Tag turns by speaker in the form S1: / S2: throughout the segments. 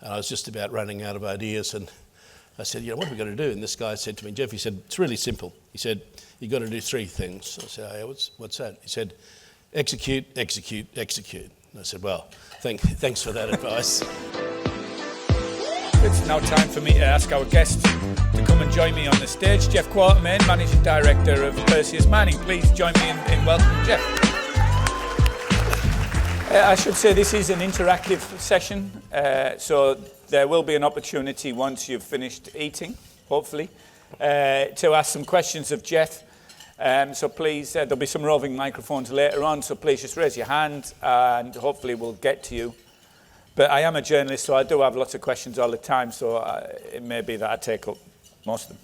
S1: and I was just about running out of ideas, and I said, what are we going to do? And this guy said to me, Jeff, he said, it's really simple. He said, you've got to do 3 things. I said, hey, what's that? He said, execute, execute, execute. And I said, well, thanks for that advice.
S2: It's now time for me to ask our guest to come and join me on the stage. Jeff Quartermaine, Managing Director of Perseus Mining. Please join me in welcoming Jeff. I should say this is an interactive session, so there will be an opportunity once you've finished eating, hopefully, to ask some questions of Jeff. So please, there'll be some roving microphones later on, so please just raise your hand and hopefully we'll get to you. But I am a journalist, so I do have lots of questions all the time, so it may be that I take up most of them.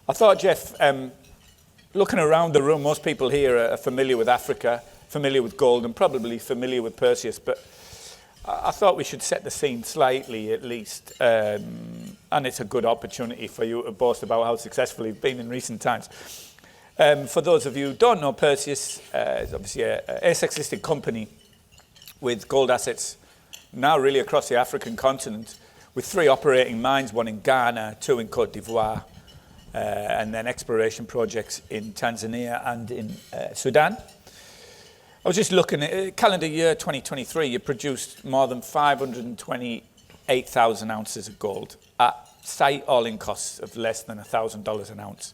S2: I thought, Jeff, looking around the room, most people here are familiar with Africa, familiar with gold, and probably familiar with Perseus, but I thought we should set the scene slightly, at least, and it's a good opportunity for you to boast about how successful you've been in recent times. For those of you who don't know, Perseus is obviously an ASX-listed company with gold assets now really across the African continent, with 3 operating mines, 1 in Ghana, 2 in Cote d'Ivoire, and then exploration projects in Tanzania and in Sudan. I was just looking at calendar year 2023, you produced more than 528,000 ounces of gold at site all-in costs of less than $1,000 an ounce.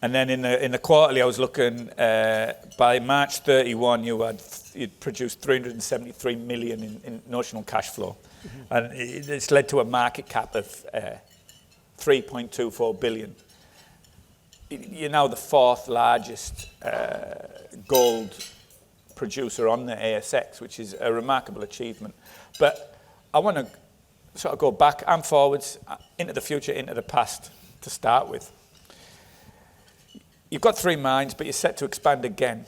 S2: And then in the quarterly, I was looking, by March 31, you'd produced 373 million in notional cash flow. Mm-hmm. And it's led to a market cap of 3.24 billion. You're now the 4th largest gold producer on the ASX, which is a remarkable achievement. But I want to sort of go back and forwards, into the future, into the past to start with. You've got 3 mines, but you're set to expand again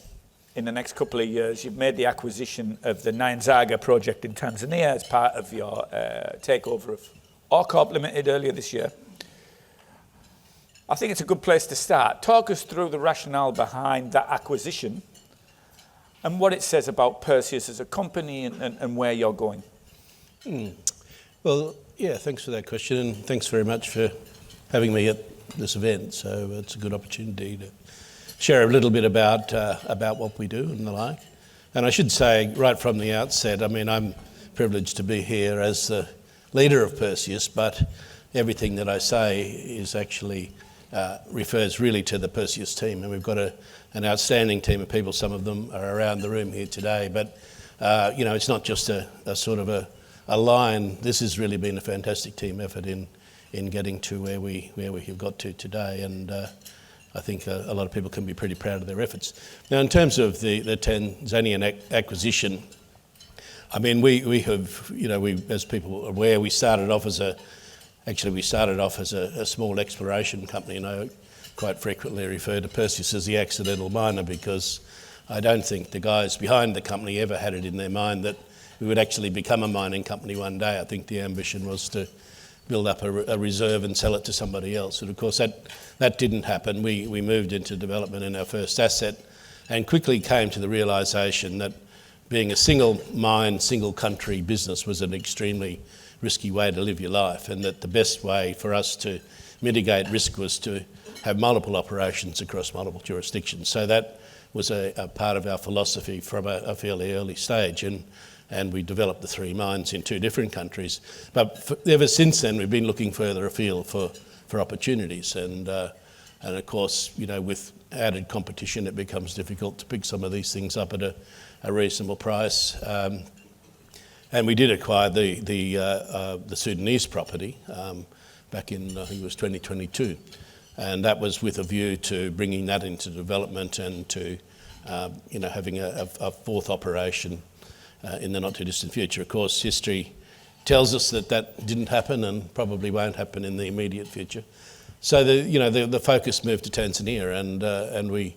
S2: in the next couple of years. You've made the acquisition of the Nyanzaga project in Tanzania as part of your takeover of OreCorp Limited earlier this year. I think it's a good place to start. Talk us through the rationale behind that acquisition and what it says about Perseus as a company and where you're going.
S1: Well, yeah, thanks for that question, and thanks very much for having me at this event. So it's a good opportunity to share a little bit about what we do and the like. And I should say right from the outset, I mean, I'm privileged to be here as the leader of Perseus, but everything that I say is actually refers really to the Perseus team, and we've got an outstanding team of people. Some of them are around the room here today, but it's not just a sort of a line. This has really been a fantastic team effort in getting to where we have got to today, and I think a lot of people can be pretty proud of their efforts. Now, in terms of the Tanzanian acquisition, I mean, we have, as people are aware, we started off as a small exploration company, and I quite frequently refer to Perseus as the accidental miner, because I don't think the guys behind the company ever had it in their mind that we would actually become a mining company one day. I think the ambition was to build up a reserve and sell it to somebody else. And of course that didn't happen. We moved into development in our first asset and quickly came to the realisation that being a single mine, single country business was an extremely risky way to live your life, and that the best way for us to mitigate risk was to have multiple operations across multiple jurisdictions. So that was a part of our philosophy from a fairly early stage, and we developed the 3 mines in 2 different countries. But ever since then, we've been looking further afield for opportunities, and of course, with added competition, it becomes difficult to pick some of these things up at a reasonable price. And we did acquire the Sudanese property back in, I think it was 2022, and that was with a view to bringing that into development and to having a 4th operation in the not too distant future. Of course, history tells us that didn't happen and probably won't happen in the immediate future. So the focus moved to Tanzania, and we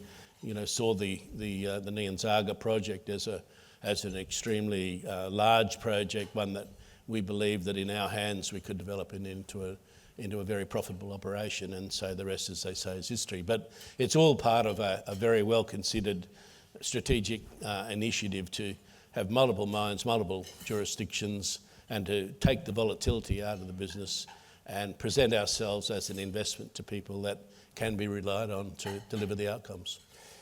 S1: saw the Nyanzaga project as an extremely large project, one that we believed that in our hands we could develop into a very profitable operation, and so the rest, as they say, is history. But it's all part of a very well considered strategic initiative to have multiple mines, multiple jurisdictions, and to take the volatility out of the business and present ourselves as an investment to people that can be relied on to deliver the outcomes.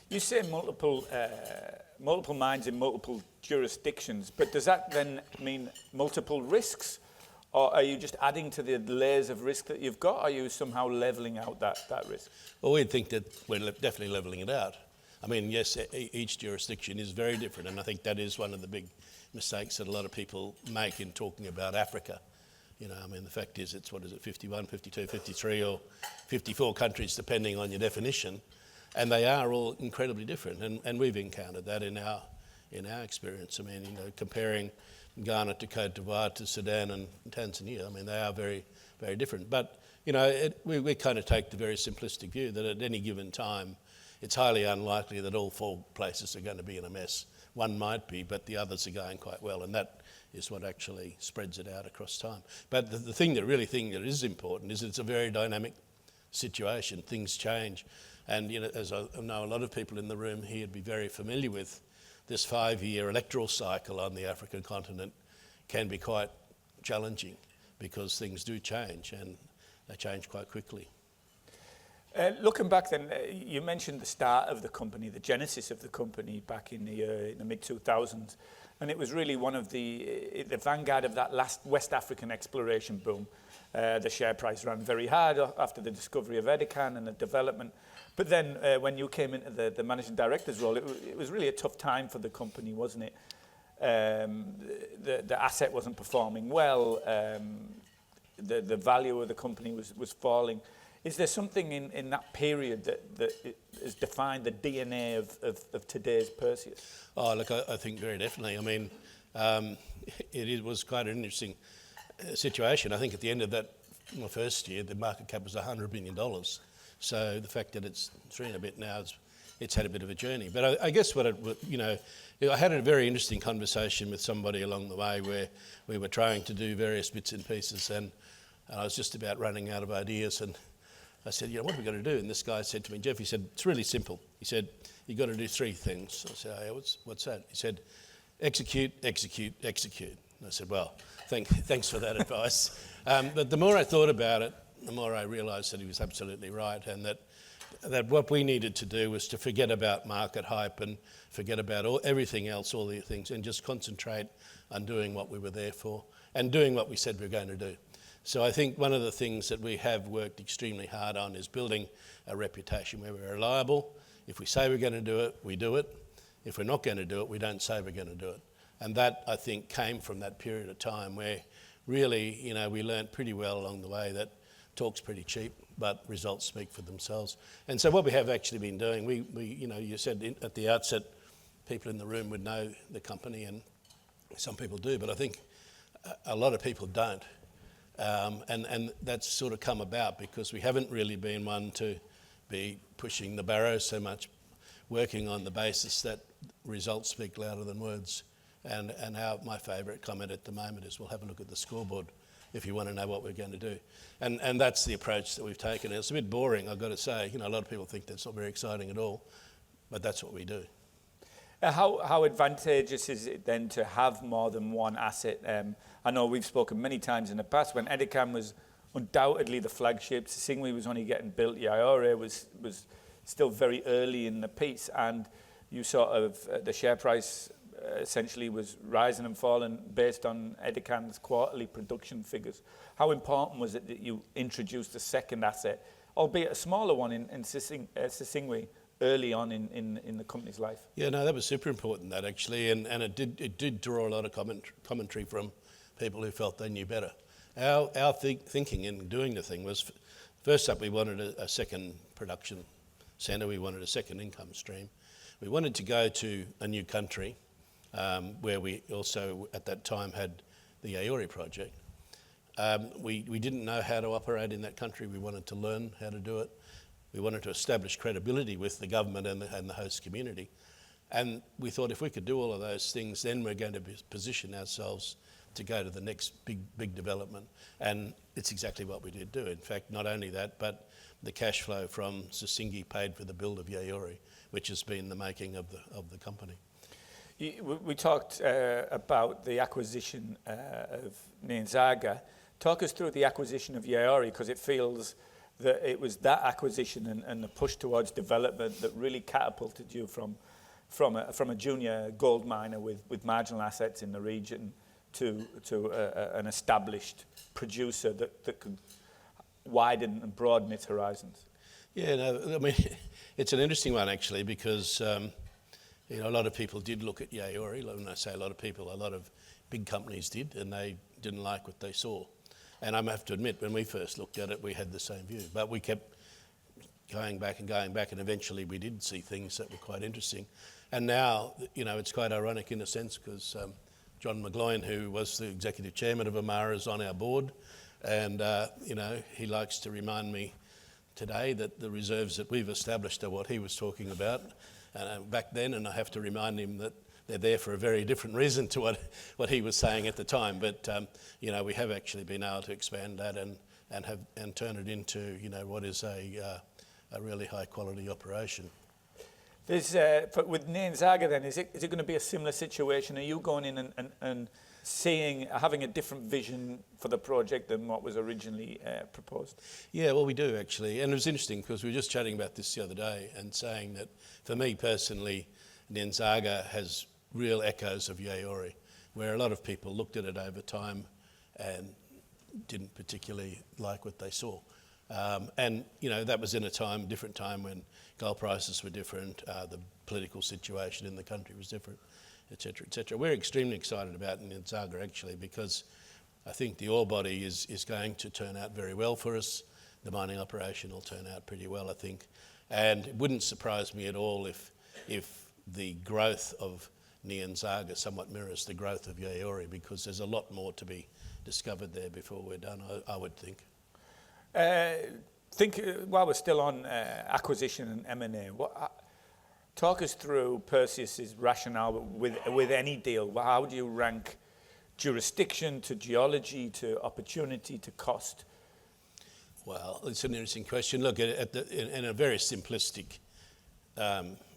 S2: You say multiple mines in multiple jurisdictions, but does that then mean multiple risks? Or are you just adding to the layers of risk that you've got? Or are you somehow levelling out that risk?
S1: Well, we'd think that we're definitely levelling it out. I mean, yes, each jurisdiction is very different, and I think that is one of the big mistakes that a lot of people make in talking about Africa. You know, I mean, the fact is it's, 51, 52, 53 or 54 countries, depending on your definition, and they are all incredibly different, and we've encountered that in our experience. I mean, you know, comparing Ghana to Cote d'Ivoire to Sudan and Tanzania, I mean, they are very, very different. But, you know, we kind of take the very simplistic view that at any given time, it's highly unlikely that all 4 places are going to be in a mess. One might be, but the others are going quite well, and that is what actually spreads it out across time. But the thing that is important is it's a very dynamic situation. Things change. And, you know, as I know a lot of people in the room here would be very familiar with, this 5-year electoral cycle on the African continent can be quite challenging because things do change, and they change quite quickly.
S2: Looking back then, you mentioned the start of the company, the genesis of the company back in the mid-2000s, and it was really one of the vanguard of that last West African exploration boom. The share price ran very hard after the discovery of Edikan and the development. But then when you came into the managing director's role, it was really a tough time for the company, wasn't it? The asset wasn't performing well. The value of the company was falling. Is there something in that period that has defined the DNA of today's Perseus? Oh, look,
S1: I think very definitely. I mean, it was quite an interesting situation. I think at the end of that first year, the market cap was $100 million. So the fact that it's 3 and a bit now, it's had a bit of a journey. But I guess I had a very interesting conversation with somebody along the way where we were trying to do various bits and pieces, and I was just about running out of ideas, and I said, what are we going to do? And this guy said to me, Jeff, he said, it's really simple. He said, you've got to do 3 things. I said, hey, what's that? He said, execute, execute, execute. And I said, well, thanks for that advice. But the more I thought about it, the more I realised that he was absolutely right, and that what we needed to do was to forget about market hype and forget about everything else, all the things, and just concentrate on doing what we were there for and doing what we said we were going to do. So I think one of the things that we have worked extremely hard on is building a reputation where we're reliable. If we say we're going to do it, we do it. If we're not going to do it, we don't say we're going to do it. And that, I think, came from that period of time where really, you know, we learnt pretty well along the way that talk's pretty cheap, but results speak for themselves. And so what we have actually been doing, we you know, you said at the outset, people in the room would know the company, and some people do, but I think a lot of people don't. And that's sort of come about because we haven't really been one to be pushing the barrow so much, working on the basis that results speak louder than words. And my favourite comment at the moment is, we'll have a look at the scoreboard if you want to know what we're going to do. And that's the approach that we've taken. It's a bit boring, I've got to say. You know, a lot of people think that's not very exciting at all, but that's what we do.
S2: How advantageous is it then to have more than one asset? I know we've spoken many times in the past when Edikan was undoubtedly the flagship. Sisingwe was only getting built. Yaouré was still very early in the piece, and you sort of the share price essentially was rising and falling based on Edikan's quarterly production figures. How important was it that you introduced a second asset, albeit a smaller one, in Sisingwe early on in the company's life?
S1: Yeah, no, that was super important, that actually, and it did draw a lot of commentary from people who felt they knew better. Our thinking in doing the thing was, first up, we wanted a second production centre, we wanted a second income stream. We wanted to go to a new country, where we also at that time had the Yaouré project. We didn't know how to operate in that country. We wanted to learn how to do it. We wanted to establish credibility with the government and the host community. And we thought if we could do all of those things, then we're going to position ourselves to go to the next big development. And it's exactly what we did do. In fact, not only that, but the cash flow from Sisingwe paid for the build of Yaouré, which has been the making of the company.
S2: We talked about the acquisition of Nyanzaga. Talk us through the acquisition of Yaouré, because it feels that it was that acquisition and the push towards development that really catapulted you from a junior gold miner with marginal assets in the region to an established producer that could widen and broaden its horizons.
S1: Yeah, no, I mean, it's an interesting one actually, because a lot of people did look at Yaouré. When I say a lot of people, a lot of big companies did, and they didn't like what they saw. And I have to admit, when we first looked at it, we had the same view. But we kept going back, and eventually we did see things that were quite interesting. And now, it's quite ironic in a sense, because John McGloin, who was the executive chairman of Amara, is on our board. And, he likes to remind me today that the reserves that we've established are what he was talking about back then, and I have to remind him that they're there for a very different reason to what he was saying at the time. But we have actually been able to expand that and turn it into what is a really high quality operation.
S2: There's with Nyanzaga then, is it going to be a similar situation? Are you going in and having a different vision for the project than what was originally proposed?
S1: Yeah, well, we do actually. And it was interesting because we were just chatting about this the other day and saying that for me personally, Nyanzaga has real echoes of Yaouré, where a lot of people looked at it over time and didn't particularly like what they saw. And that was in a different time when gold prices were different, the political situation in the country was different, etc., etc. We're extremely excited about Nyanzaga actually, because I think the ore body is going to turn out very well for us. The mining operation will turn out pretty well, I think. And it wouldn't surprise me at all if the growth of Nyanzaga somewhat mirrors the growth of Yaouré, because there's a lot more to be discovered there before we're done, I would think.
S2: While we're still on acquisition and M&A, talk us through Perseus's rationale with any deal. How do you rank jurisdiction to geology to opportunity to cost?
S1: Well, it's an interesting question. Look, in a very simplistic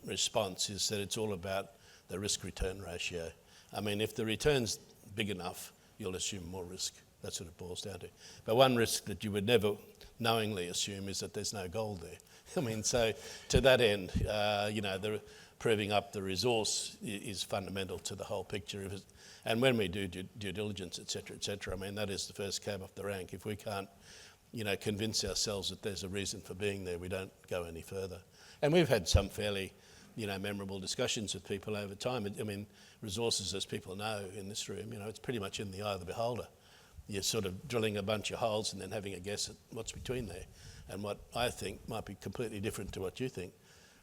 S1: response is that it's all about the risk-return ratio. I mean, if the return's big enough, you'll assume more risk. That's what it boils down to. But one risk that you would never knowingly assume is that there's no gold there. I mean, so to that end, proving up the resource is fundamental to the whole picture. And when we do due diligence, et cetera, I mean, that is the first cab off the rank. If we can't, convince ourselves that there's a reason for being there, we don't go any further. And we've had some fairly, memorable discussions with people over time. I mean, resources, as people know in this room, it's pretty much in the eye of the beholder. You're sort of drilling a bunch of holes and then having a guess at what's between there. And what I think might be completely different to what you think.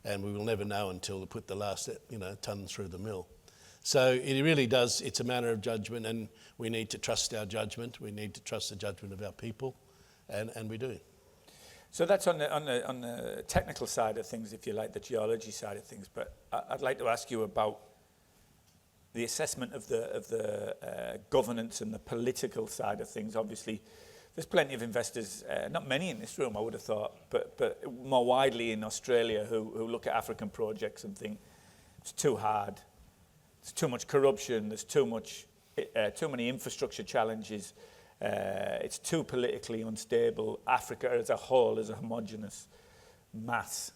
S1: And we will never know until we put the last, ton through the mill. So it really does, it's a matter of judgment, and we need to trust our judgment. We need to trust the judgment of our people, and we do.
S2: So that's on the technical side of things, if you like, the geology side of things. But I'd like to ask you about the assessment of the governance and the political side of things. Obviously, there's plenty of investors, not many in this room, I would have thought, but more widely in Australia who look at African projects and think it's too hard, there's too much corruption, there's too many infrastructure challenges, it's too politically unstable. Africa as a whole is a homogenous mass.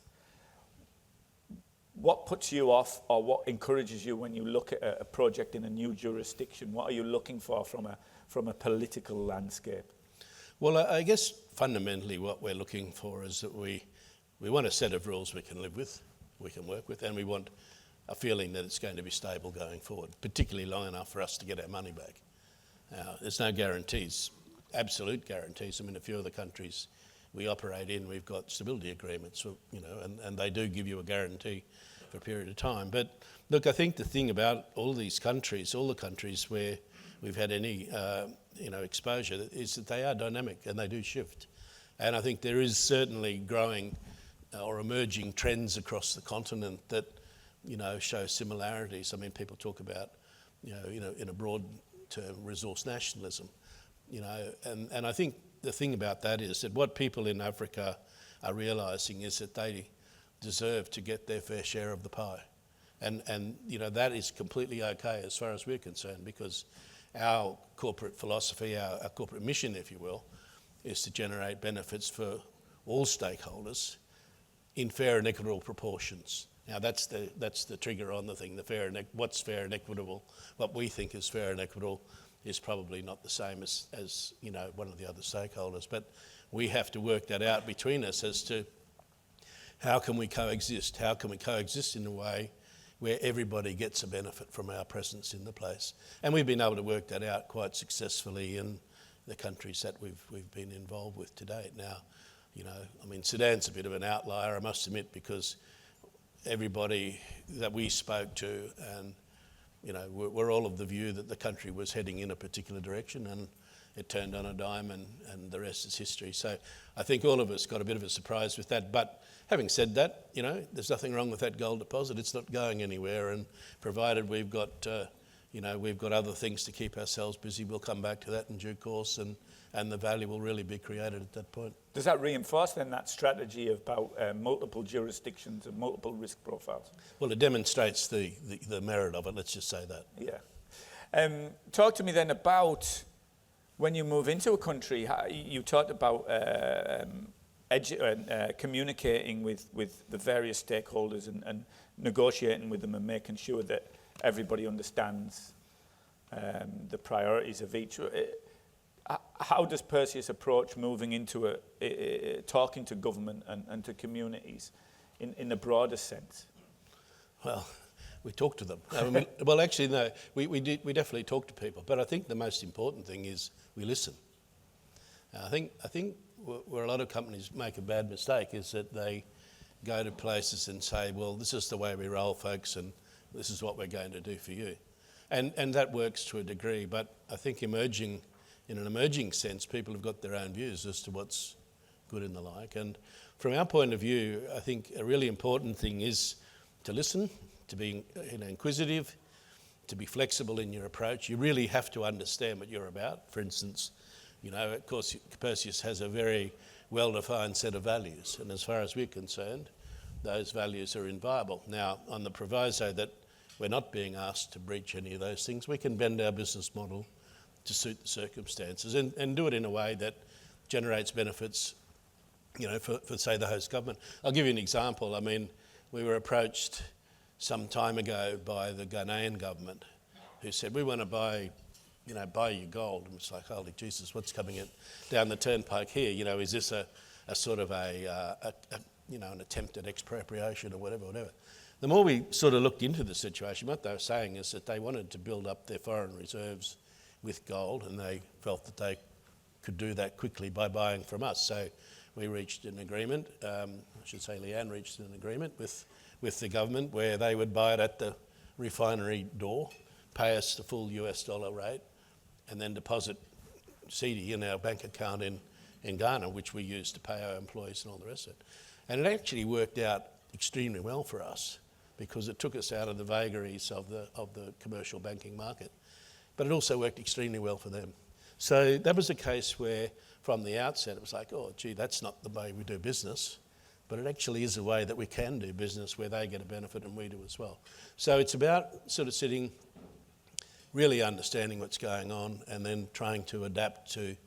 S2: What puts you off, or what encourages you when you look at a project in a new jurisdiction? What are you looking for from a political landscape?
S1: Well, I guess fundamentally what we're looking for is that we want a set of rules we can live with, we can work with, and we want a feeling that it's going to be stable going forward, particularly long enough for us to get our money back. There's no guarantees, absolute guarantees. I mean, a few of the countries we operate in, we've got stability agreements, and they do give you a guarantee for a period of time. But look, I think the thing about all the countries where we've had any exposure, is that they are dynamic and they do shift. And I think there is certainly growing or emerging trends across the continent that show similarities. I mean, people talk about in a broad term, resource nationalism. And I think the thing about that is that what people in Africa are realising is that they deserve to get their fair share of the pie. And that is completely okay as far as we're concerned, because our corporate philosophy, our corporate mission, if you will, is to generate benefits for all stakeholders in fair and equitable proportions. Now that's the trigger on the thing, what's fair and equitable. What we think is fair and equitable is probably not the same as one of the other stakeholders, but we have to work that out between us as to how can we coexist? How can we coexist in a way where everybody gets a benefit from our presence in the place? And we've been able to work that out quite successfully in the countries that we've been involved with to date. Now, Sudan's a bit of an outlier, I must admit, because everybody that we spoke to, and we're all of the view that the country was heading in a particular direction, and it turned on a dime, and the rest is history. So I think all of us got a bit of a surprise with that. But having said that, there's nothing wrong with that gold deposit. It's not going anywhere, and provided we've got other things to keep ourselves busy, we'll come back to that in due course, and the value will really be created at that point.
S2: Does that reinforce then that strategy about multiple jurisdictions and multiple risk profiles?
S1: Well, it demonstrates the merit of it, let's just say that.
S2: Yeah. Talk to me then about when you move into a country. You talked about communicating with the various stakeholders and negotiating with them and making sure that everybody understands the priorities of each. How does Perseus approach moving into talking to government and to communities in the broader sense?
S1: Well, we talk to them. Well, actually, no, we definitely talk to people. But I think the most important thing is we listen. I think where a lot of companies make a bad mistake is that they go to places and say, well, this is the way we roll, folks, and this is what we're going to do for you. And that works to a degree, but I think in an emerging sense, people have got their own views as to what's good and the like. And from our point of view, I think a really important thing is to listen, to be inquisitive, to be flexible in your approach. You really have to understand what you're about. For instance, of course, Perseus has a very well-defined set of values, and as far as we're concerned, those values are inviolable. Now, on the proviso that we're not being asked to breach any of those things, we can bend our business model to suit the circumstances and do it in a way that generates benefits, for say the host government. I'll give you an example. I mean, we were approached some time ago by the Ghanaian government, who said, we want to buy your gold. And it's like, holy Jesus, what's coming down the turnpike here? Is this a sort of an attempt at expropriation or whatever? The more we sort of looked into the situation, what they were saying is that they wanted to build up their foreign reserves with gold, and they felt that they could do that quickly by buying from us. So we reached an agreement, Leanne reached an agreement with the government where they would buy it at the refinery door, pay us the full US dollar rate, and then deposit CD in our bank account in Ghana, which we use to pay our employees and all the rest of it. And it actually worked out extremely well for us, because it took us out of the vagaries of the commercial banking market. But it also worked extremely well for them. So that was a case where, from the outset, it was like, oh, gee, that's not the way we do business. But it actually is a way that we can do business where they get a benefit and we do as well. So it's about sort of sitting, really understanding what's going on, and then trying to adapt to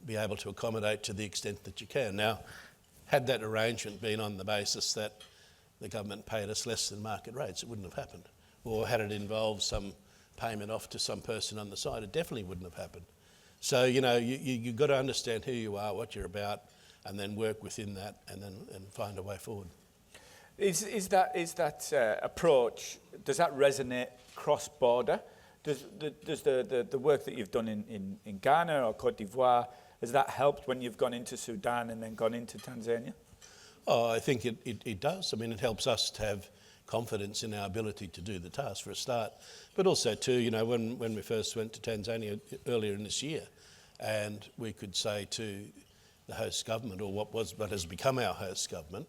S1: be able to accommodate to the extent that you can. Now, had that arrangement been on the basis that the government paid us less than market rates, it wouldn't have happened. Or had it involved some payment off to some person on the side, it definitely wouldn't have happened. So, you've got to understand who you are, what you're about, and then work within that and find a way forward.
S2: Is that approach, does that resonate cross-border? Does the work that you've done in Ghana or Cote d'Ivoire, has that helped when you've gone into Sudan and then gone into Tanzania?
S1: Oh, I think it does. I mean, it helps us to have confidence in our ability to do the task for a start. But also too, when we first went to Tanzania earlier in this year, and we could say to the host government, or what has become our host government,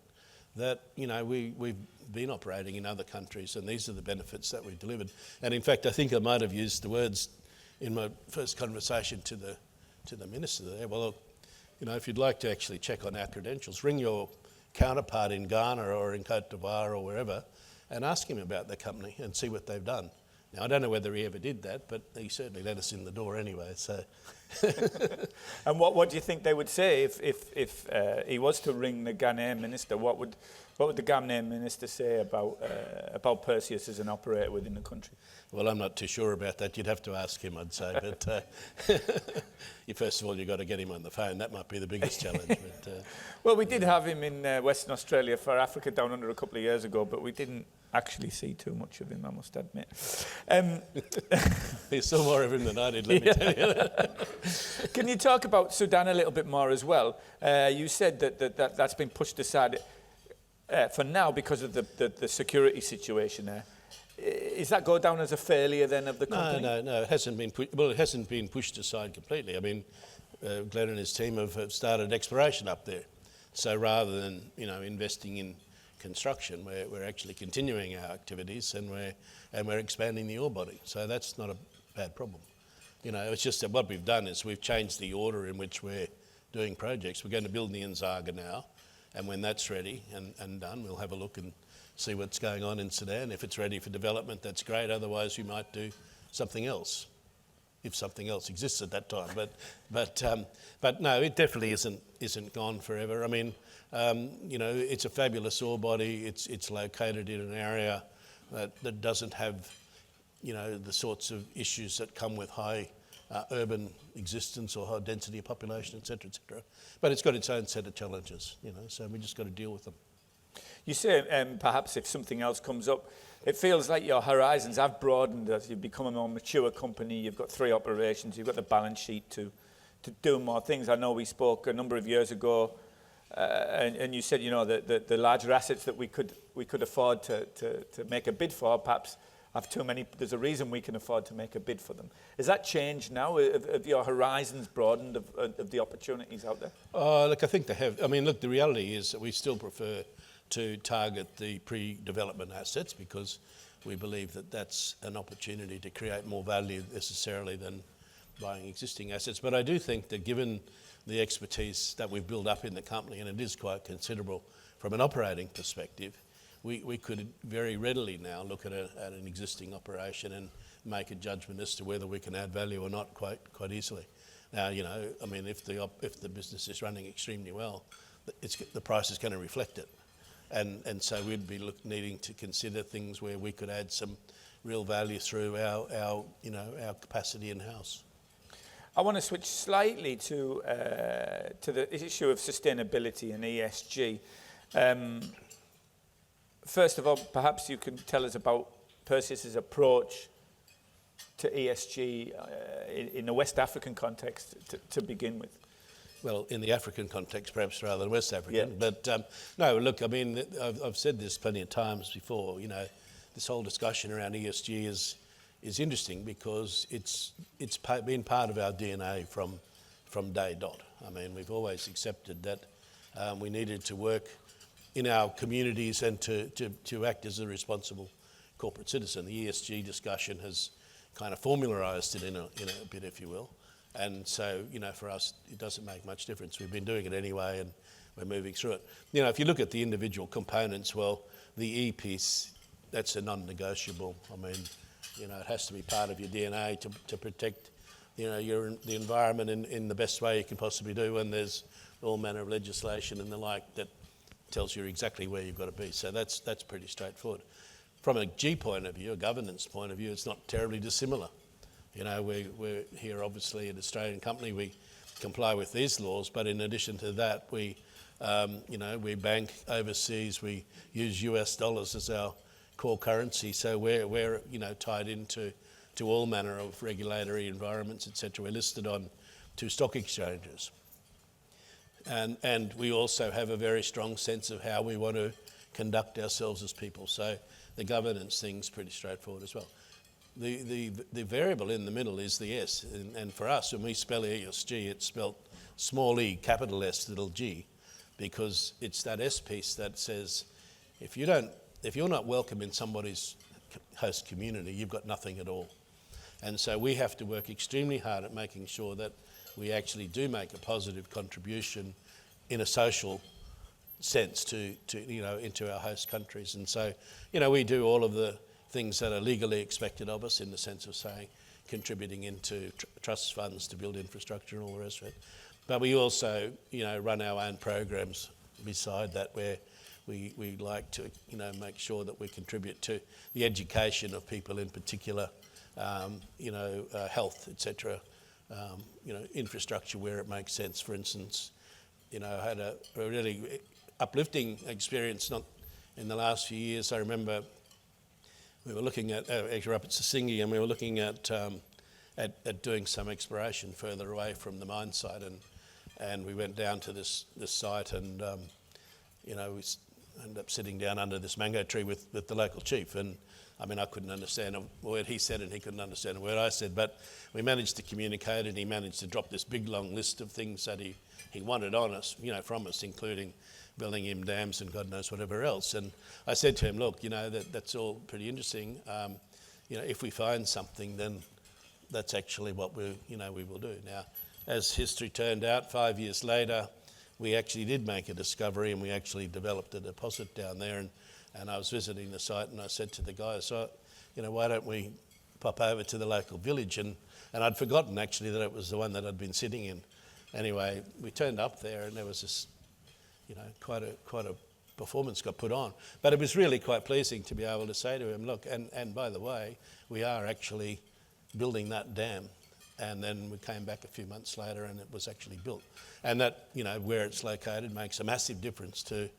S1: that we've been operating in other countries and these are the benefits that we've delivered. And in fact, I think I might have used the words in my first conversation to the minister there. Well, if you'd like to actually check on our credentials, ring your counterpart in Ghana or in Cote d'Ivoire or wherever, and ask him about the company and see what they've done. Now, I don't know whether he ever did that, but he certainly let us in the door anyway. So,
S2: And what do you think they would say if he was to ring the Ghanaian minister? What would the Ghanaian minister say about Perseus as an operator within the country?
S1: Well, I'm not too sure about that. You'd have to ask him, I'd say. But first of all, you've got to get him on the phone. That might be the biggest challenge. But,
S2: well, we did have him in Western Australia for Africa Down Under a couple of years ago, but we didn't actually see too much of him, I must admit.
S1: you saw more of him than I did, let me tell you.
S2: Can you talk about Sudan a little bit more as well? You said that's been pushed aside for now because of the security situation there. Is that go down as a failure then of the company?
S1: No. It hasn't been it hasn't been pushed aside completely. I mean, Glenn and his team have started exploration up there. So rather than investing in construction, we're actually continuing our activities and we're expanding the ore body. So that's not a bad problem. It's just that what we've done is we've changed the order in which we're doing projects. We're going to build the Nyanzaga now, and when that's ready and done, we'll have a look and see what's going on in Sudan. If it's ready for development, that's great. Otherwise, we might do something else, if something else exists at that time. But no, it definitely isn't gone forever. I mean, it's a fabulous ore body. It's located in an area that doesn't have the sorts of issues that come with high urban existence or high density of population, etc., etc. But it's got its own set of challenges, so we just got to deal with them.
S2: You say perhaps if something else comes up, it feels like your horizons have broadened as you've become a more mature company. You've got 3 operations. You've got the balance sheet to do more things. I know we spoke a number of years ago, and you said the larger assets that we could afford to make a bid for perhaps have too many. There's a reason we can afford to make a bid for them. Has that changed now? Have your horizons broadened of the opportunities out there?
S1: Look, I think they have. I mean, look, the reality is that we still prefer to target the pre-development assets because we believe that that's an opportunity to create more value necessarily than buying existing assets. But I do think that given the expertise that we've built up in the company, and it is quite considerable from an operating perspective, we could very readily now look at an existing operation and make a judgment as to whether we can add value or not quite easily. Now, I mean, if the business is running extremely well, the price is going to reflect it. And so we'd be needing to consider things where we could add some real value through our capacity in-house.
S2: I want to switch slightly to the issue of sustainability and ESG. First of all, perhaps you can tell us about Perseus's approach to ESG in the West African context to begin with.
S1: Well, in the African context, perhaps rather than West African.
S2: Yeah.
S1: But no, look, I mean, I've said this plenty of times before. This whole discussion around ESG is interesting because it's been part of our DNA from day dot. I mean, we've always accepted that we needed to work in our communities and to act as a responsible corporate citizen. The ESG discussion has kind of formularised it in a bit, if you will. And so, for us, it doesn't make much difference. We've been doing it anyway, and we're moving through it. If you look at the individual components, well, the E piece, that's a non-negotiable. I mean, it has to be part of your DNA to protect, the environment in the best way you can possibly do. And there's all manner of legislation and the like that tells you exactly where you've got to be. So that's pretty straightforward. From a G point of view, a governance point of view, it's not terribly dissimilar. We're here obviously an Australian company. We comply with these laws, but in addition to that, we bank overseas. We use US dollars as our core currency, so we're tied into all manner of regulatory environments, etc. We're listed on 2 stock exchanges, and we also have a very strong sense of how we want to conduct ourselves as people. So the governance thing's pretty straightforward as well. The variable in the middle is the S, and for us, when we spell ESG, it's spelled small e, capital S, little g, because it's that S piece that says if you're not welcome in somebody's host community, you've got nothing at all. And so we have to work extremely hard at making sure that we actually do make a positive contribution in a social sense to into our host countries. And so, we do all of the things that are legally expected of us in the sense of saying contributing into trust funds to build infrastructure and all the rest of it. But we also, run our own programs beside that where we like to, make sure that we contribute to the education of people in particular, health, etc., infrastructure where it makes sense. For instance, I had a really uplifting experience not in the last few years. I remember we were looking at, actually up at Sissingi, and we were looking at doing some exploration further away from the mine site, and we went down to this site, and we ended up sitting down under this mango tree with the local chief, and I couldn't understand a word he said and he couldn't understand a word I said, but we managed to communicate, and he managed to drop this big long list of things that he wanted on us, from us, including building him dams and God knows whatever else. And I said to him, look, that's all pretty interesting. If we find something, then that's actually what we will do. Now, as history turned out, 5 years later, we actually did make a discovery, and we actually developed a deposit down there. And I was visiting the site, and I said to the guys, why don't we pop over to the local village? And I'd forgotten actually that it was the one that I'd been sitting in. Anyway, we turned up there, and there was this, quite a performance got put on. But it was really quite pleasing to be able to say to him, look, and by the way, we are actually building that dam. And then we came back a few months later, and it was actually built. And that, where it's located makes a massive difference to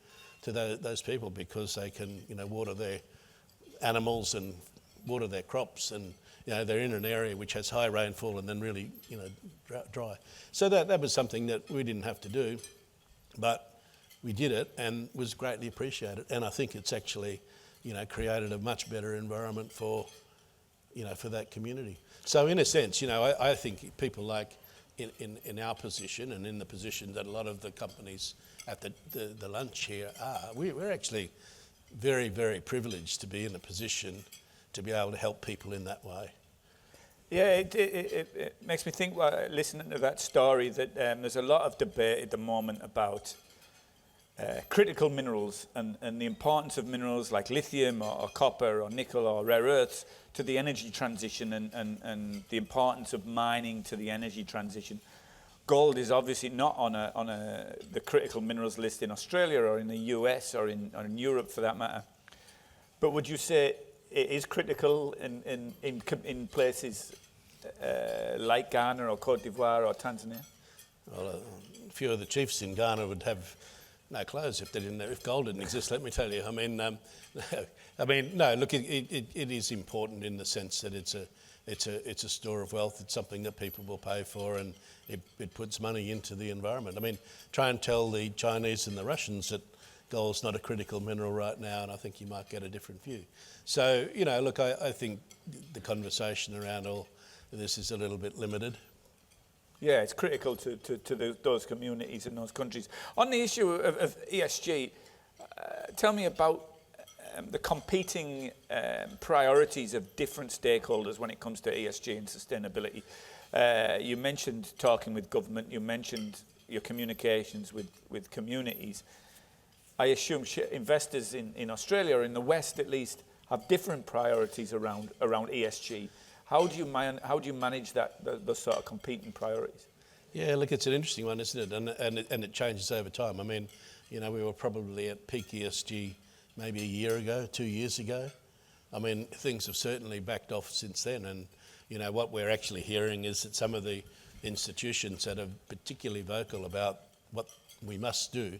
S1: those people, because they can, water their animals and water their crops, and they're in an area which has high rainfall and then really dry. So that was something that we didn't have to do, but we did it and was greatly appreciated. And I think it's actually created a much better environment for that community. So in a sense, I think people like in our position, and in the position that a lot of the companies at the lunch here are, we're actually very, very privileged to be in a position to be able to help people in that way.
S2: Yeah, it makes me think, listening to that story, that there's a lot of debate at the moment about critical minerals and the importance of minerals like lithium or copper or nickel or rare earths to the energy transition, and the importance of mining to the energy transition. Gold is obviously not on the critical minerals list in Australia or in the US or in Europe for that matter. But would you say it is critical in places like Ghana or Cote d'Ivoire or Tanzania?
S1: Well, a few of the chiefs in Ghana would have no clothes if gold didn't exist. Let me tell you. No. Look, it is important in the sense that it's a store of wealth. It's something that people will pay for, and it puts money into the environment. Try and tell the Chinese and the Russians that gold's not a critical mineral right now, and I think you might get a different view. So, look, I think the conversation around all this is a little bit limited.
S2: Yeah, it's critical to those communities and those countries. On the issue of ESG, tell me about the competing priorities of different stakeholders when it comes to ESG and sustainability. You mentioned talking with government, you mentioned your communications with communities. I assume investors in Australia, or in the West at least, have different priorities around ESG. How do you manage those sort of competing priorities?
S1: Yeah, look, it's an interesting one, isn't it? And it changes over time. We were probably at peak ESG maybe a year ago, 2 years ago. Things have certainly backed off since then. And, what we're actually hearing is that some of the institutions that are particularly vocal about what we must do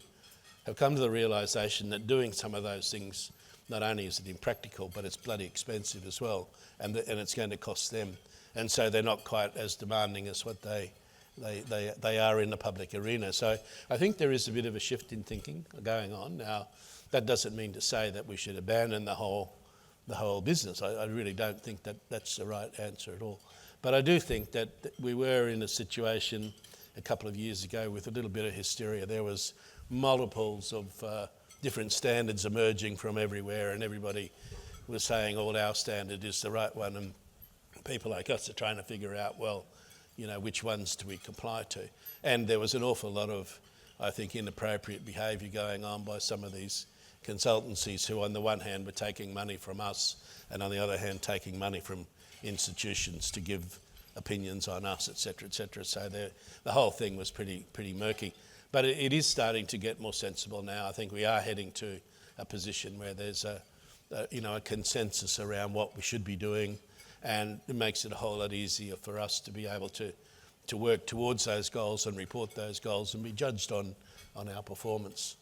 S1: have come to the realisation that doing some of those things, not only is it impractical, but it's bloody expensive as well, and it's going to cost them. And so they're not quite as demanding as what they are in the public arena. So I think there is a bit of a shift in thinking going on. Now, that doesn't mean to say that we should abandon the whole business. I really don't think that that's the right answer at all. But I do think that we were in a situation a couple of years ago with a little bit of hysteria. There was multiples of different standards emerging from everywhere, and everybody was saying, our standard is the right one, and people like us are trying to figure out, which ones do we comply to? And there was an awful lot of I think, inappropriate behaviour going on by some of these consultancies who on the one hand were taking money from us and on the other hand taking money from institutions to give opinions on us, etc., etc. So the whole thing was pretty murky. But it is starting to get more sensible now. I think we are heading to a position where there's a consensus around what we should be doing, and it makes it a whole lot easier for us to be able to work towards those goals and report those goals and be judged on our performance.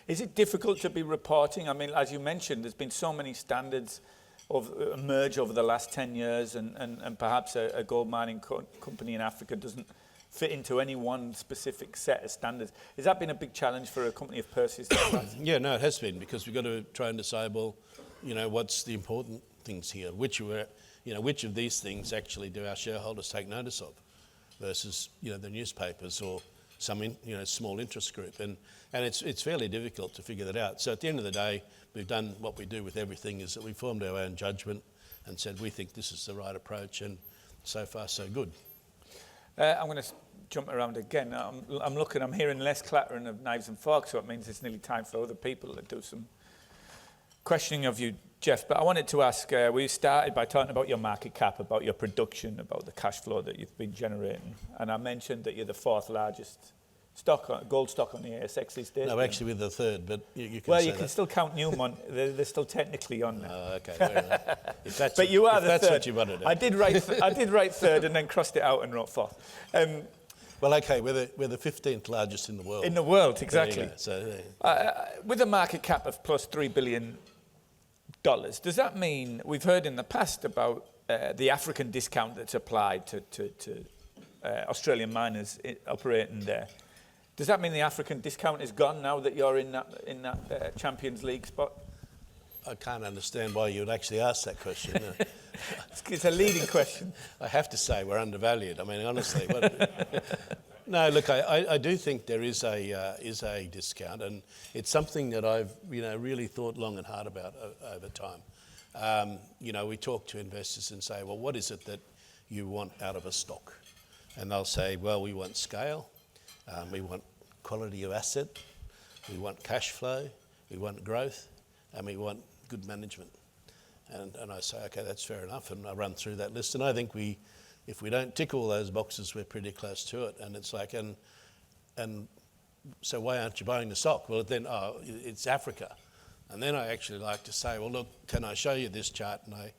S2: Is it difficult to be reporting? I mean, as you mentioned, there's been so many standards emerge over the last 10 years, and perhaps a gold mining company in Africa doesn't fit into any one specific set of standards. Has that been a big challenge for a company of Perseus?
S1: Yeah, no, it has been, because we've got to try and decide, well, what's the important things here? Which of these things actually do our shareholders take notice of versus, the newspapers or some small interest group, and it's fairly difficult to figure that out. So at the end of the day, we've done what we do with everything, is that we formed our own judgment and said we think this is the right approach, and so far so good.
S2: I'm going to jump around again. I'm hearing less clattering of knives and forks, so it means it's nearly time for other people to do some questioning of you, Jeff. But I wanted to ask, we started by talking about your market cap, about your production, about the cash flow that you've been generating. And I mentioned that you're the fourth largest gold stock on the ASX these days.
S1: No, actually we're the third, but you can
S2: well,
S1: say
S2: you can
S1: that.
S2: Still count Newmont. They're still technically on there.
S1: Oh, okay. Well,
S2: but you are the
S1: that's
S2: third.
S1: What you want to do.
S2: I did write third and then crossed it out and wrote fourth.
S1: Well, okay, we're the 15th largest in the world.
S2: In the world, exactly.
S1: So,
S2: with a market cap of plus $3 billion, does that mean, we've heard in the past about the African discount that's applied to Australian miners operating there? Does that mean the African discount is gone now that you're in that Champions League spot?
S1: I can't understand why you would actually ask that question.
S2: It's a leading question.
S1: I have to say we're undervalued. I mean, honestly. No, look, I do think there is a discount, and it's something that I've really thought long and hard about over time. We talk to investors and say, well, what is it that you want out of a stock? And they'll say, well, we want scale, we want quality of asset, we want cash flow, we want growth, and we want good management. And I say, okay, that's fair enough, and I run through that list, and I think if we don't tick all those boxes, we're pretty close to it. And it's like, and so why aren't you buying the stock? Well, then, it's Africa. And then I actually like to say, well, look, can I show you this chart? And I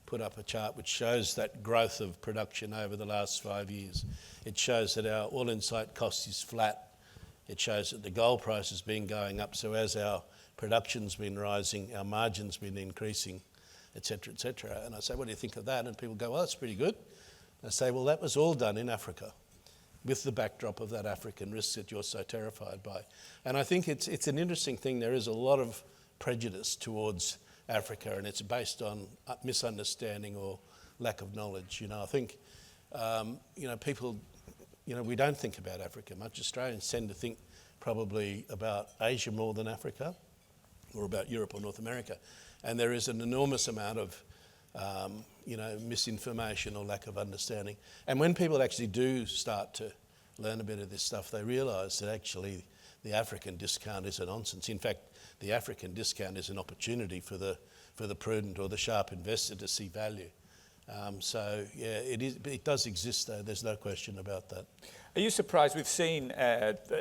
S1: put up a chart which shows that growth of production over the last 5 years. It shows that our all-in site cost is flat. It shows that the gold price has been going up. So as our production's been rising, our margin's been increasing, et cetera, et cetera. And I say, what do you think of that? And people go, well, that's pretty good. I say, well, that was all done in Africa with the backdrop of that African risk that you're so terrified by. And I think it's an interesting thing. There is a lot of prejudice towards Africa, and it's based on misunderstanding or lack of knowledge. I think, people, we don't think about Africa much. Australians tend to think probably about Asia more than Africa, or about Europe or North America. And there is an enormous amount of misinformation or lack of understanding. And when people actually do start to learn a bit of this stuff, they realise that actually the African discount is a nonsense. In fact, the African discount is an opportunity for the prudent or the sharp investor to see value. So yeah, it does exist though, there's no question about that.
S2: Are you surprised? We've seen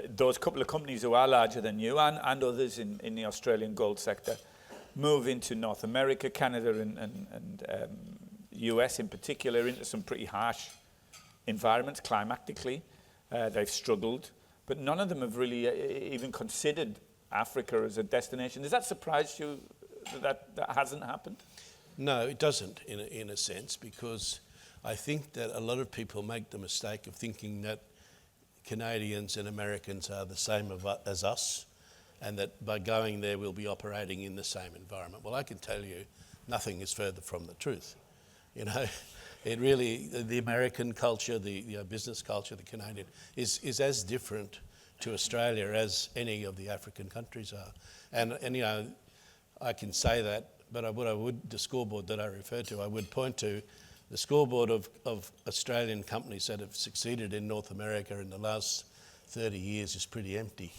S2: those couple of companies who are larger than you and others in the Australian gold sector move into North America, Canada and US in particular, into some pretty harsh environments climatically. They've struggled, but none of them have really even considered Africa as a destination. Does that surprise you that hasn't happened?
S1: No, it doesn't in a sense, because I think that a lot of people make the mistake of thinking that Canadians and Americans are the same as us, and that by going there we'll be operating in the same environment. Well, I can tell you nothing is further from the truth. It really, the American culture, the business culture, the Canadian, is as different to Australia as any of the African countries are. And I can say that, but the scoreboard that I referred to, I would point to the scoreboard of Australian companies that have succeeded in North America in the last 30 years is pretty empty.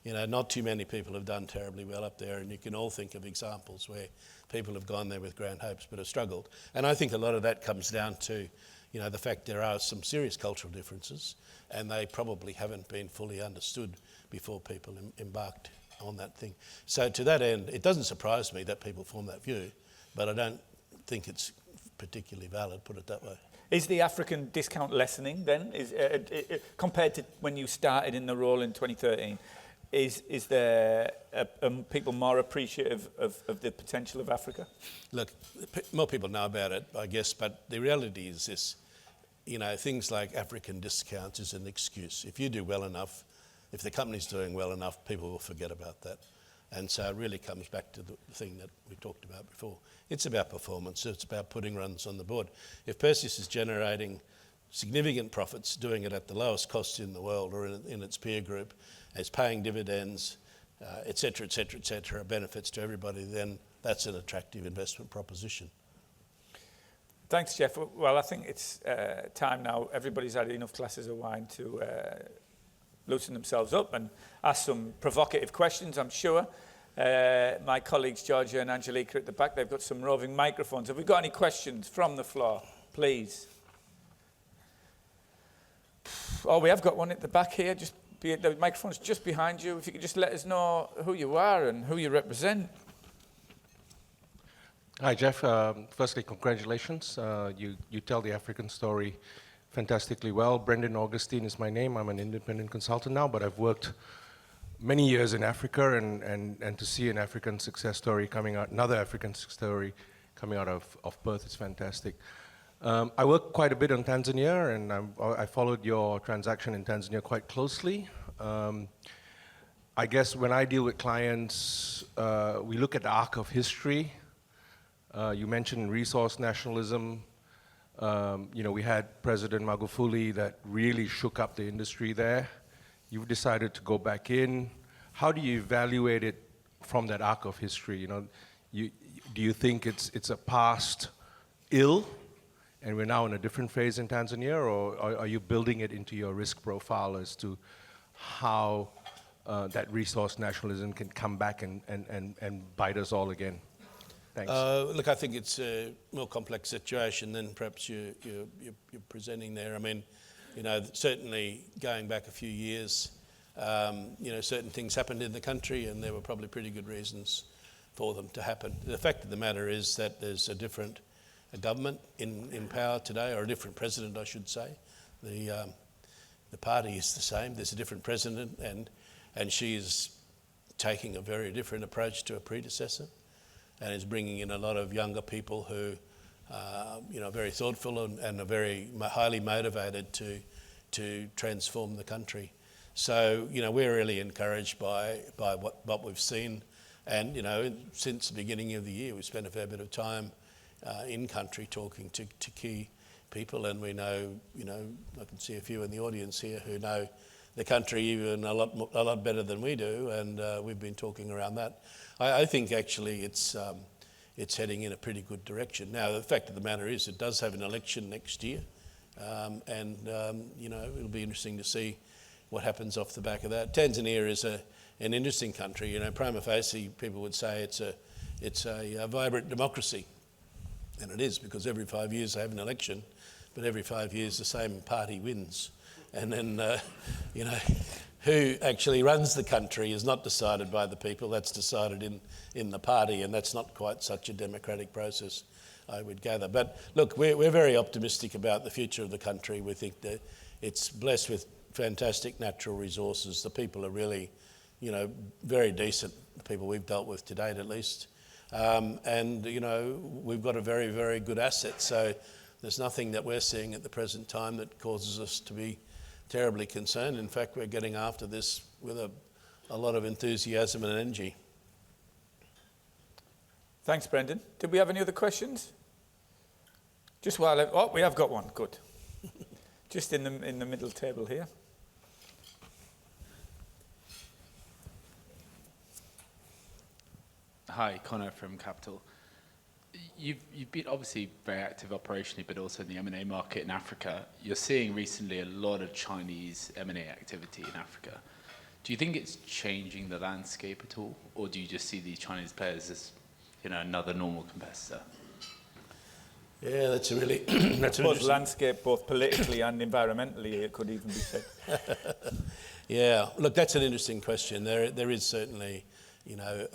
S1: You know, not too many people have done terribly well up there, and you can all think of examples where people have gone there with grand hopes but have struggled. And I think a lot of that comes down to, you know, the fact there are some serious cultural differences, and they probably haven't been fully understood before people embarked on that thing. So to that end, it doesn't surprise me that people form that view, but I don't think it's particularly valid, put it that way.
S2: Is the African discount lessening then, compared to when you started in the role in 2013? Is there people more appreciative of the potential of Africa?
S1: Look, more people know about it, I guess, but the reality is this. You know, things like African discounts is an excuse. If you do well enough, if the company's doing well enough, people will forget about that. And so it really comes back to the thing that we talked about before. It's about performance. It's about putting runs on the board. If Perseus is generating significant profits, doing it at the lowest cost in the world or in its peer group, it's paying dividends, et cetera, benefits to everybody, then that's an attractive investment proposition.
S2: Thanks, Jeff. Well, I think it's time now. Everybody's had enough glasses of wine to loosen themselves up and ask some provocative questions, I'm sure. My colleagues, Georgia and Angelica at the back, they've got some roving microphones. Have we got any questions from the floor, please? Oh, we have got one at the back here. The microphone's just behind you. If you could just let us know who you are and who you represent.
S3: Hi, Jeff. Firstly, congratulations. You tell the African story fantastically well. Brendan Augustine is my name. I'm an independent consultant now, but I've worked many years in Africa, and to see an African success story coming out, another African success story coming out of Perth is fantastic. I work quite a bit on Tanzania, and I followed your transaction in Tanzania quite closely. I guess when I deal with clients, we look at the arc of history. You mentioned resource nationalism. You know, we had President Magufuli that really shook up the industry there. You've decided to go back in. How do you evaluate it from that arc of history? You know, do you think it's a past ill, and we're now in a different phase in Tanzania, or are you building it into your risk profile as to how that resource nationalism can come back and bite us all again? Thanks.
S1: Look, I think it's a more complex situation than perhaps you're presenting there. I mean, you know, certainly going back a few years, you know, certain things happened in the country, and there were probably pretty good reasons for them to happen. The fact of the matter is that there's a different government in power today, or a different president, I should say. The party is the same. There's a different president, and she is taking a very different approach to a predecessor, and is bringing in a lot of younger people who you know, very thoughtful and are very highly motivated to transform the country. So, you know, we're really encouraged by what we've seen. And, you know, since the beginning of the year, we've spent a fair bit of time in country talking to key people, and we know, you know, I can see a few in the audience here who know the country even a lot better than we do, and we've been talking around that. I think actually it's heading in a pretty good direction. Now, the fact of the matter is it does have an election next year, and you know, it'll be interesting to see what happens off the back of that. Tanzania is an interesting country. You know, prima facie, people would say it's a vibrant democracy, and it is, because every 5 years they have an election, but every 5 years the same party wins. And then, you know, who actually runs the country is not decided by the people, that's decided in the party, and that's not quite such a democratic process, I would gather. But look, we're very optimistic about the future of the country. We think that it's blessed with fantastic natural resources. The people are really, you know, very decent, the people we've dealt with to date at least. And, you know, we've got a very, very good asset. So there's nothing that we're seeing at the present time that causes us to be terribly concerned. In fact, we're getting after this with a lot of enthusiasm and energy.
S2: Thanks, Brendan. Did we have any other questions? Just while we have got one. Good. Just in the middle table here.
S4: Hi, Connor from Capital. You've been obviously very active operationally, but also in the M&A market in Africa. You're seeing recently a lot of Chinese M&A activity in Africa. Do you think it's changing the landscape at all, or do you just see these Chinese players as, another normal competitor?
S1: Yeah, that's a really
S2: both landscape, both politically and environmentally, it could even be said.
S1: Yeah, look, that's an interesting question. There is certainly,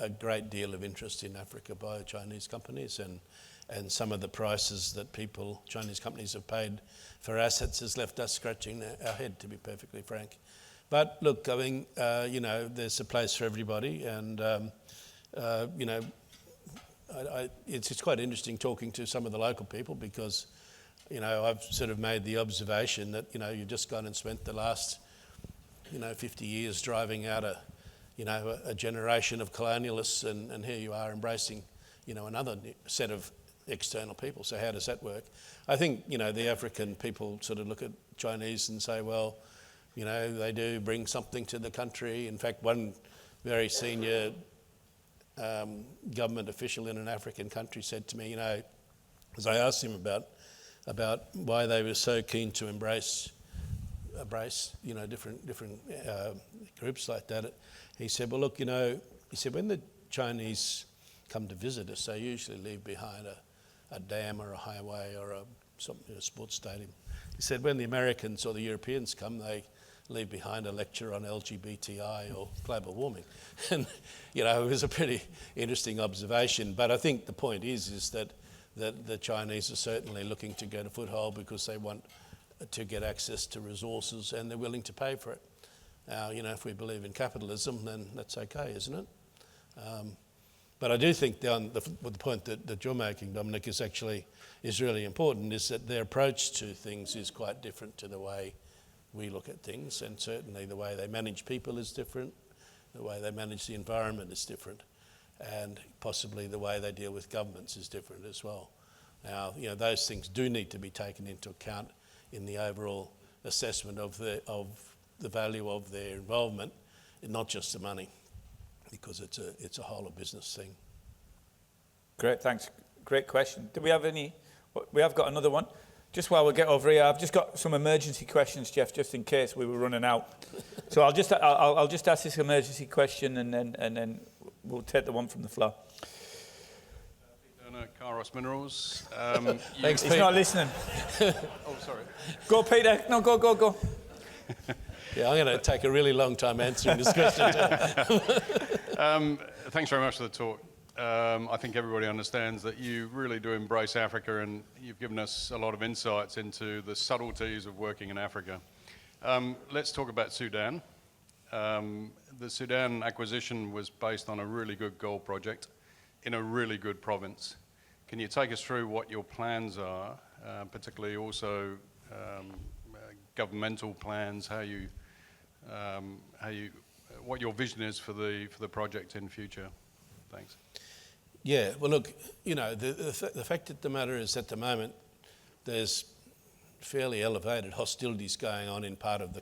S1: a great deal of interest in Africa by Chinese companies, and some of the prices that Chinese companies have paid for assets has left us scratching our head, to be perfectly frank. But look, I mean, there's a place for everybody, and it's quite interesting talking to some of the local people because, I've sort of made the observation that, you've just gone and spent the last, 50 years driving out a generation of colonialists, and here you are embracing, another set of external people. So how does that work? I think, the African people sort of look at Chinese and say, well, they do bring something to the country. In fact, one very senior government official in an African country said to me, as I asked him about why they were so keen to embrace different groups like that, he said, well, look, he said, when the Chinese come to visit us, they usually leave behind a dam or a highway or a sports stadium. He said, when the Americans or the Europeans come, they leave behind a lecture on LGBTI or global warming. And, it was a pretty interesting observation. But I think the point is that the Chinese are certainly looking to get a foothold because they want to get access to resources and they're willing to pay for it. Now, if we believe in capitalism, then that's okay, isn't it? But I do think the point that you're making, Dominic, is really important, is that their approach to things is quite different to the way we look at things, and certainly the way they manage people is different, the way they manage the environment is different, and possibly the way they deal with governments is different as well. Now, those things do need to be taken into account in the overall assessment of the value of their involvement, and not just the money, because it's a whole of business thing.
S2: Great, thanks. Great question. Do we have any? We have got another one. Just while we get over here, I've just got some emergency questions, Jeff, just in case we were running out. So I'll just ask this emergency question, and then we'll take the one from the floor.
S5: Kairos Minerals.
S2: Thanks, He's not listening.
S5: Oh, sorry.
S2: Go, Peter. No, go.
S1: Yeah, I'm going to take a really long time answering this question too.
S5: Thanks very much for the talk. I think everybody understands that you really do embrace Africa, and you've given us a lot of insights into the subtleties of working in Africa. Let's talk about Sudan. The Sudan acquisition was based on a really good gold project in a really good province. Can you take us through what your plans are, particularly also governmental plans, what your vision is for the project in future? Thanks.
S1: Yeah, well, look, the fact of the matter is at the moment there's fairly elevated hostilities going on in parts of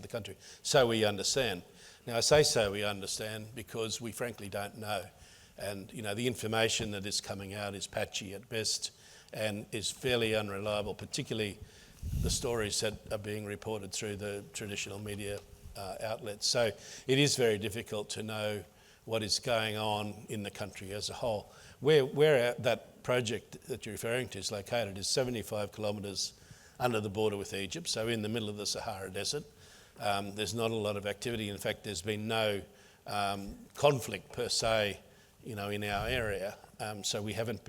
S1: the country. So we understand. Now, I say so we understand because we frankly don't know. And, the information that is coming out is patchy at best and is fairly unreliable, particularly the stories that are being reported through the traditional media outlets. So it is very difficult to know what is going on in the country as a whole. Where that project that you're referring to is located is 75 kilometres under the border with Egypt, so in the middle of the Sahara Desert. There's not a lot of activity. In fact, there's been no conflict per se, in our area. So we haven't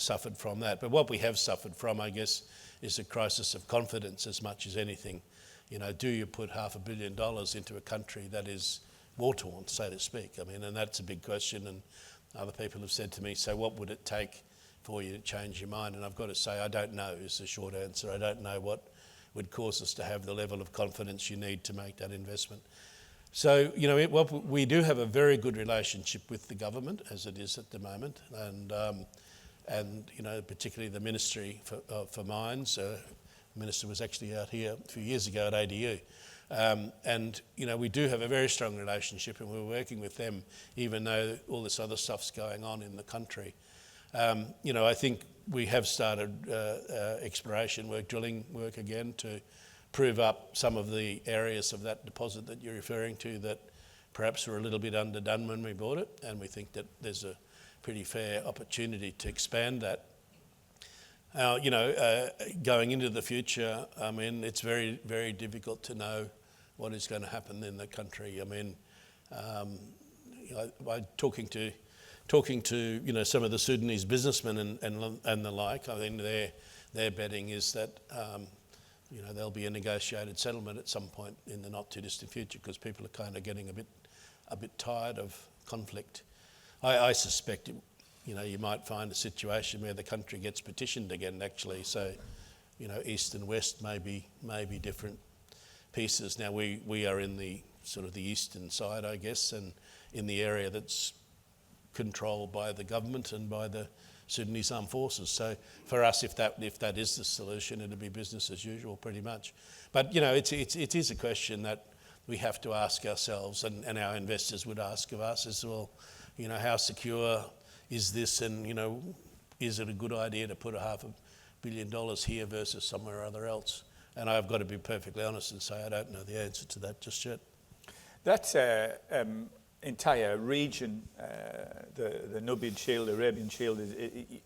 S1: suffered from that. But what we have suffered from, I guess, is a crisis of confidence as much as anything. Do you put $500 million into a country that is war-torn, so to speak? I mean, and that's a big question. And other people have said to me, so what would it take for you to change your mind? And I've got to say, I don't know is the short answer. I don't know what would cause us to have the level of confidence you need to make that investment. So, we do have a very good relationship with the government, as it is at the moment, and particularly the Ministry for Mines. The Minister was actually out here a few years ago at ADU. We do have a very strong relationship, and we're working with them, even though all this other stuff's going on in the country. I think we have started exploration work, drilling work again to prove up some of the areas of that deposit that you're referring to that perhaps were a little bit underdone when we bought it, and we think that there's a pretty fair opportunity to expand that. Going into the future, I mean, it's very, very difficult to know what is going to happen in the country. I mean, by talking to some of the Sudanese businessmen and the like, I think their betting is that there'll be a negotiated settlement at some point in the not too distant future, because people are kind of getting a bit tired of conflict. I suspect you might find a situation where the country gets petitioned again, actually. So, east and west may be different pieces. Now we are in the sort of the eastern side, I guess, and in the area that's controlled by the government and by the Sudanese Armed Forces. So for us, if that is the solution, it'll be business as usual, pretty much. But it is a question that we have to ask ourselves, and our investors would ask of us as well. How secure is this, and is it a good idea to put $500 million here versus somewhere or other else? And I've got to be perfectly honest and say I don't know the answer to that just yet.
S2: That entire region, the Nubian Shield, the Arabian Shield,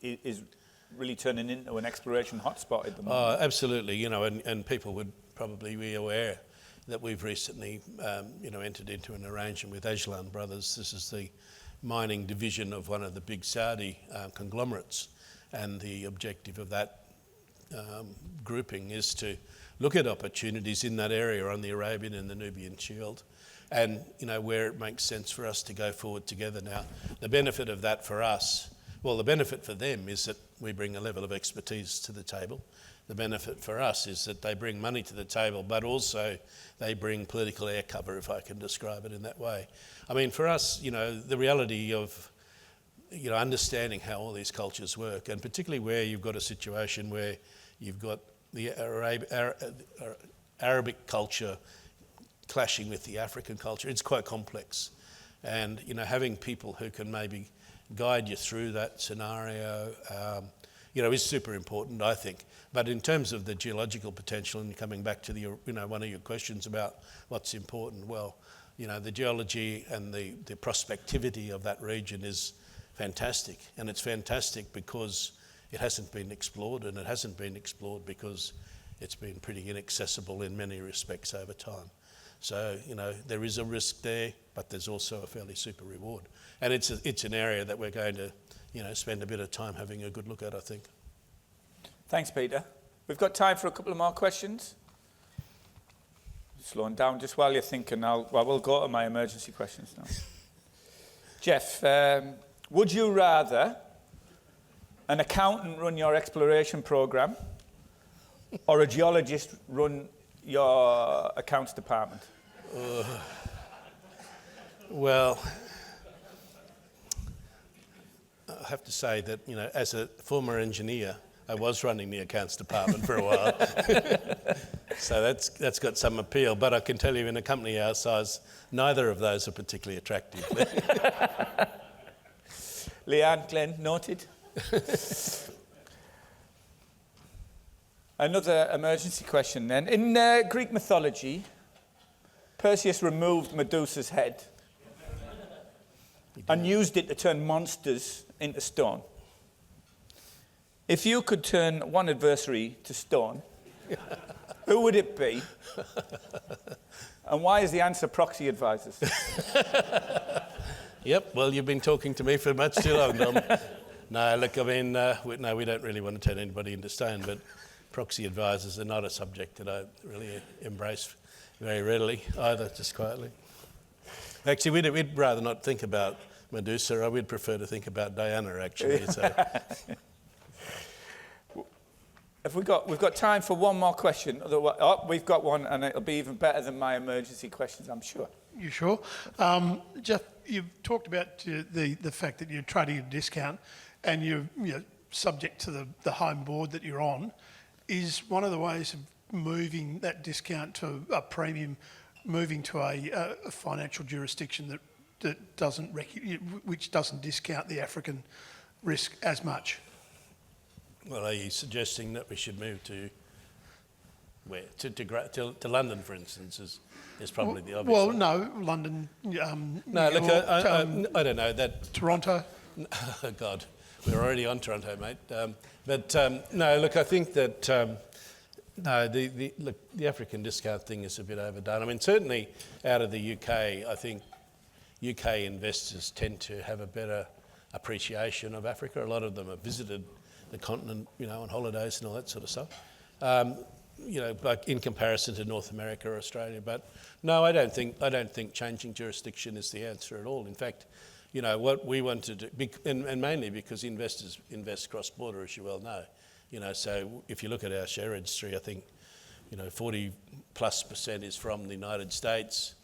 S2: is really turning into an exploration hotspot at the moment.
S1: Absolutely, and people would probably be aware that we've recently, entered into an arrangement with Ajlan Brothers. This is the mining division of one of the big Saudi conglomerates, and the objective of that grouping is to look at opportunities in that area on the Arabian and the Nubian Shield, and where it makes sense for us to go forward together. Now, the benefit of that for us, the benefit for them is that we bring a level of expertise to the table. The benefit for us is that they bring money to the table, but also they bring political air cover, if I can describe it in that way. I mean, for us, the reality of understanding how all these cultures work, and particularly where you've got a situation where you've got the Arabic culture clashing with the African culture, it's quite complex. And having people who can maybe guide you through that scenario, is super important, I think. But in terms of the geological potential, and coming back to the one of your questions about what's important, the geology and the prospectivity of that region is fantastic, and it's fantastic because it hasn't been explored, and it hasn't been explored because it's been pretty inaccessible in many respects over time. So there is a risk there, but there's also a fairly super reward, and it's an area that we're going to spend a bit of time having a good look at, I think.
S2: Thanks, Peter. We've got time for a couple of more questions. Slowing down just while you're thinking. We'll go to my emergency questions now. Jeff, would you rather an accountant run your exploration program or a geologist run your accounts department?
S1: Well, I have to say that, as a former engineer, I was running the accounts department for a while. So that's got some appeal. But I can tell you, in a company our size, neither of those are particularly attractive.
S2: Leanne, Glenn, noted. Another emergency question then. In Greek mythology, Perseus removed Medusa's head and used it to turn monsters into stone. If you could turn one adversary to stone, who would it be? And why is the answer proxy advisors?
S1: Yep, well, you've been talking to me for much too long, Dom. No, look, I mean, we don't really want to turn anybody into stone, but proxy advisors are not a subject that I really embrace very readily either, just quietly. Actually, we'd rather not think about Medusa. I would prefer to think about Diana, actually. So.
S2: We've got time for one more question. We've got one, and it'll be even better than my emergency questions, I'm sure.
S6: You sure? Jeff, you've talked about the fact that you're trading at a discount, and you're subject to the home board that you're on. Is one of the ways of moving that discount to a premium, moving to a financial jurisdiction which doesn't discount the African risk as much.
S1: Well, are you suggesting that we should move to where? To London, for instance, is probably the obvious
S6: Well,
S1: one.
S6: no, London,
S1: No,
S6: New
S1: look,
S6: York,
S1: I don't know that.
S6: Toronto.
S1: Oh God, we're already on Toronto, mate. No, look, I think that no, the African discount thing is a bit overdone. I mean, certainly out of the UK, I think UK investors tend to have a better appreciation of Africa. A lot of them have visited the continent, on holidays and all that sort of stuff. But in comparison to North America or Australia. But no, I don't think changing jurisdiction is the answer at all. In fact, what we want to do, and mainly because investors invest cross-border, as you well know. So if you look at our share registry, I think, 40+% is from the United States.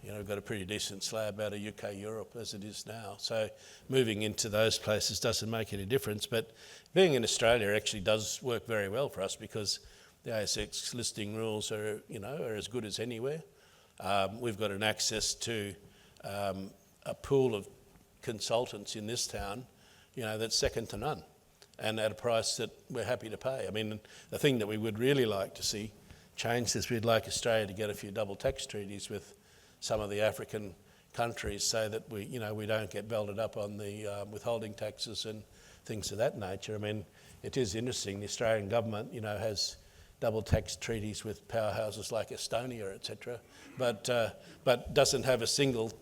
S1: We've got a pretty decent slab out of UK, Europe as it is now. So moving into those places doesn't make any difference. But being in Australia actually does work very well for us because the ASX listing rules are as good as anywhere. We've got an access to a pool of consultants in this town, that's second to none, and at a price that we're happy to pay. I mean, the thing that we would really like to see change is we'd like Australia to get a few double tax treaties with some of the African countries so that we don't get belted up on the withholding taxes and things of that nature. I mean, it is interesting, the Australian government, has double tax treaties with powerhouses like Estonia, etc., but doesn't have a single,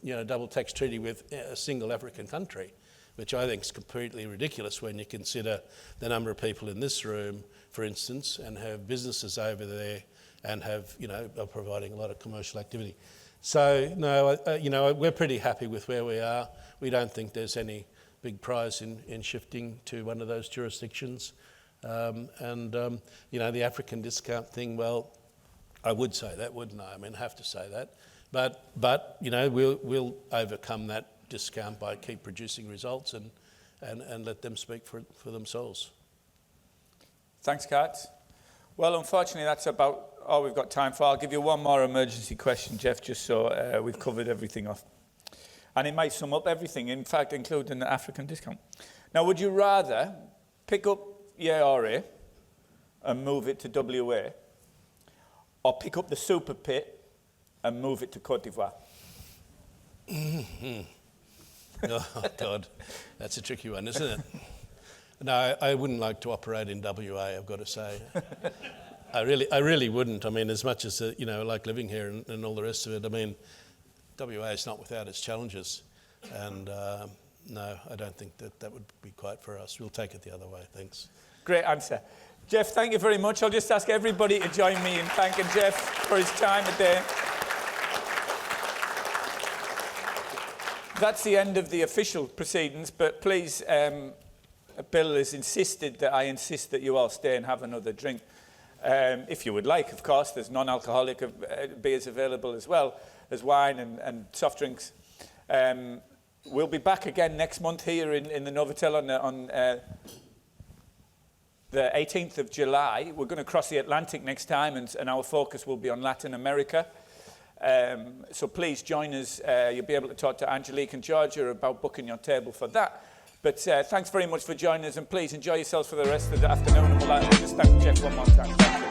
S1: double tax treaty with a single African country, which I think is completely ridiculous when you consider the number of people in this room, for instance, and have businesses over there and have, are providing a lot of commercial activity. So no, we're pretty happy with where we are. We don't think there's any big prize in shifting to one of those jurisdictions. The African discount thing, well, I would say that, wouldn't I? I mean, I have to say that. But we'll overcome that discount by keep producing results and let them speak for themselves.
S2: Thanks, Kat. Well, unfortunately, that's about all we've got time for. I'll give you one more emergency question, Jeff, just so we've covered everything off. And it might sum up everything, in fact, including the African discount. Now, would you rather pick up EARA and move it to WA, or pick up the super pit and move it to Cote d'Ivoire?
S1: Oh, God, that's a tricky one, isn't it? No, I wouldn't like to operate in WA, I've got to say. I really wouldn't. I mean, as much as, like living here and all the rest of it, I mean, WA is not without its challenges. And no, I don't think that would be quite for us. We'll take it the other way, thanks. Great
S2: answer. Jeff, thank you very much. I'll just ask everybody to join me in thanking Jeff for his time today. That's the end of the official proceedings, but please, Bill has insisted that I insist that you all stay and have another drink. If you would like, of course. There's non-alcoholic beers available as well as wine and soft drinks. We'll be back again next month here in the Novotel on the 18th of July. We're going to cross the Atlantic next time, and our focus will be on Latin America. So please join us. You'll be able to talk to Angelique and Georgia about booking your table for that. But thanks very much for joining us, and please enjoy yourselves for the rest of the afternoon. And we'll just thank Jeff one more time. Thank you.